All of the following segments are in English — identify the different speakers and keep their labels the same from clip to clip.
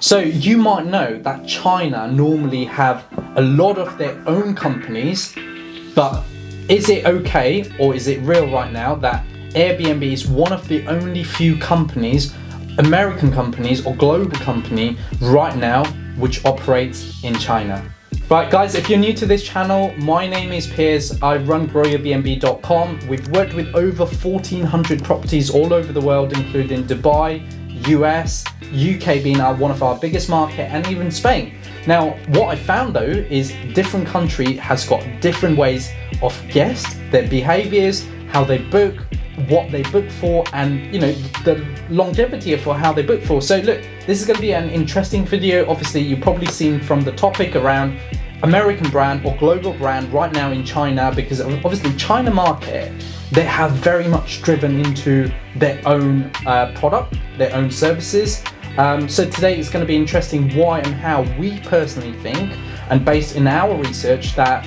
Speaker 1: So you might know that China normally have a lot of their own companies, but is it okay or is it real right now that Airbnb is one of the only few companies, American companies or global company right now, which operates in China? Right guys, if you're new to this channel, my name is Piers. I run GrowYourBnb.com. We've worked with over 1,400 properties all over the world, including Dubai, US, UK being one of our biggest market, and even Spain. Now, what I found though is different country has got different ways of guests, their behaviors, how they book, what they book for, and the longevity for how they book for. So look, this is going to be an interesting video. Obviously, you've probably seen from the topic around American brand or global brand right now in China, because obviously China market, they have very much driven into their own product, their own services. So today it's going to be interesting why and how we personally think, and based in our research, that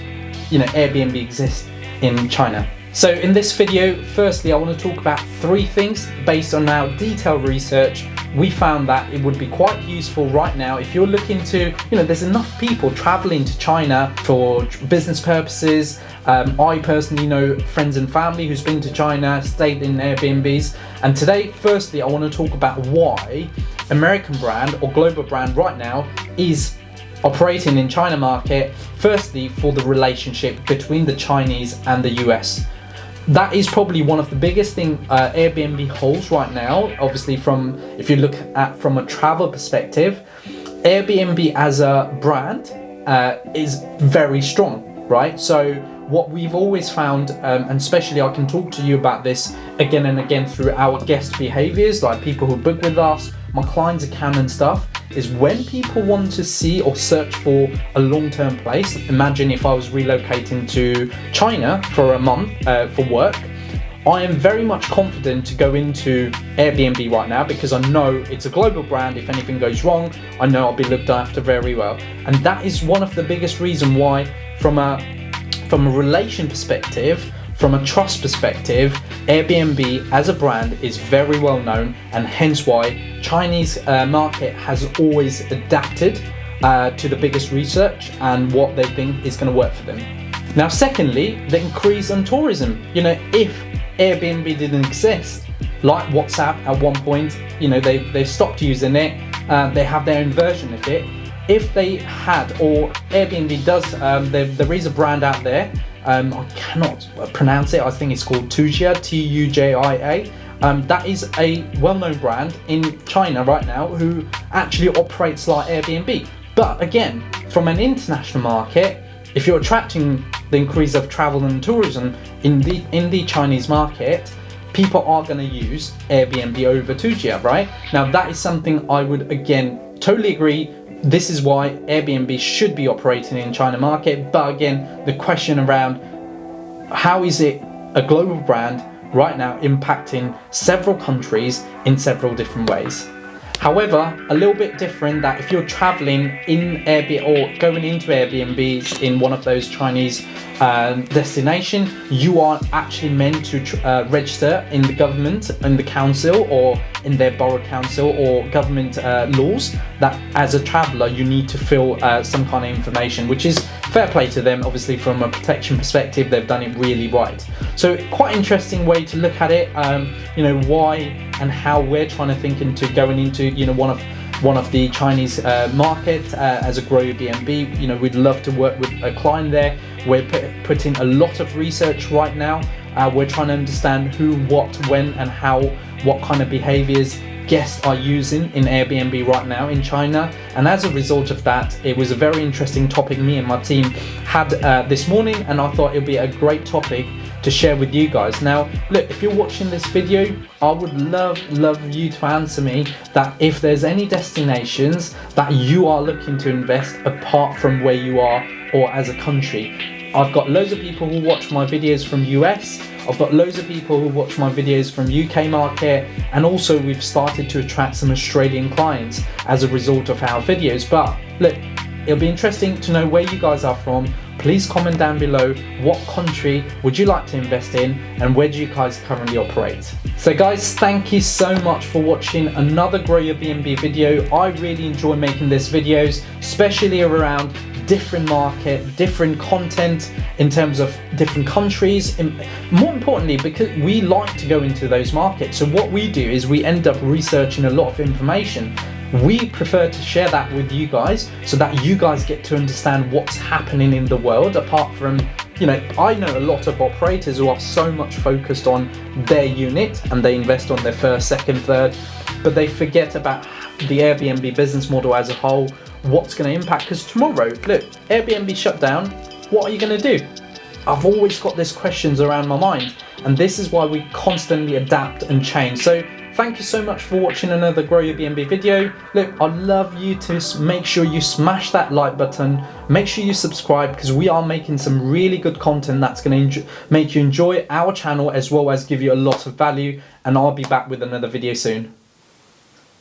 Speaker 1: Airbnb exists in China. So in this video, firstly, I want to talk about 3 things based on our detailed research. We found that it would be quite useful right now if you're looking to, there's enough people traveling to China for business purposes. I personally know friends and family who's been to China, stayed in Airbnbs. And today, firstly, I want to talk about why American brand or global brand right now is operating in China market. Firstly, for the relationship between the Chinese and the US. That is probably one of the biggest thing Airbnb holds right now. Obviously, if you look at from a travel perspective, Airbnb as a brand is very strong, right? So what we've always found, and especially I can talk to you about this again and again through our guest behaviors, like people who book with us, my clients' account and stuff, is when people want to see or search for a long-term place. Imagine if I was relocating to China for a month for work. I am very much confident to go into Airbnb right now because I know it's a global brand. If anything goes wrong, I know I'll be looked after very well. And that is one of the biggest reasons why, from a relation perspective, from a trust perspective, Airbnb as a brand is very well known, and hence why Chinese market has always adapted to the biggest research and what they think is going to work for them. Now, secondly, the increase in tourism. If Airbnb didn't exist, like WhatsApp at one point, they stopped using it. They have their own version of it. If they had, or Airbnb does, there is a brand out there. I cannot pronounce it. I think it's called Tujia, T-U-J-I-A. That is a well-known brand in China right now who actually operates like Airbnb. But again, from an international market, if you're attracting the increase of travel and tourism in the Chinese market, people are going to use Airbnb over Tujia, right? Now that is something I would again totally agree. This is why Airbnb should be operating in China market. But again, the question around how is it a global brand right now impacting several countries in several different ways. However, a little bit different that if you're traveling in Airbnb or going into Airbnbs in one of those Chinese destination, you are actually meant to register in the government, in the council, or in their borough council or government laws, that as a traveller you need to fill some kind of information, which is fair play to them. Obviously, from a protection perspective, they've done it really right. So quite interesting way to look at it. Why and how we're trying to think into going into one of the Chinese market as a GrowYourBnb. We'd love to work with a client there. We're putting a lot of research right now. We're trying to understand who, what, when, and how, what kind of behaviors guests are using in Airbnb right now in China. And as a result of that, it was a very interesting topic me and my team had this morning, and I thought it'd be a great topic to share with you guys. Now look, if you're watching this video, I would love you to answer me that if there's any destinations that you are looking to invest apart from where you are or as a country. I've got loads of people who watch my videos from US. I've got loads of people who watch my videos from UK market, and also we've started to attract some Australian clients as a result of our videos. But look, it'll be interesting to know where you guys are from, please comment down below what country would you like to invest in and where do you guys currently operate. So guys, thank you so much for watching another Grow Your B&B video. I really enjoy making these videos, especially around different market, different content in terms of different countries, and more importantly because we like to go into those markets. So what we do is we end up researching a lot of information. We prefer to share that with you guys so that you guys get to understand what's happening in the world. Apart from, you know, I know a lot of operators who are so much focused on their unit and they invest on their first, second, third, but they forget about the Airbnb business model as a whole, what's going to impact. Because tomorrow, look, Airbnb shut down, what are you going to do? I've always got these questions around my mind, and this is why we constantly adapt and change. So thank you so much for watching another Grow Your B&B video. Look, I'd love you to make sure you smash that like button, make sure you subscribe, because we are making some really good content that's going to make you enjoy our channel as well as give you a lot of value, and I'll be back with another video soon.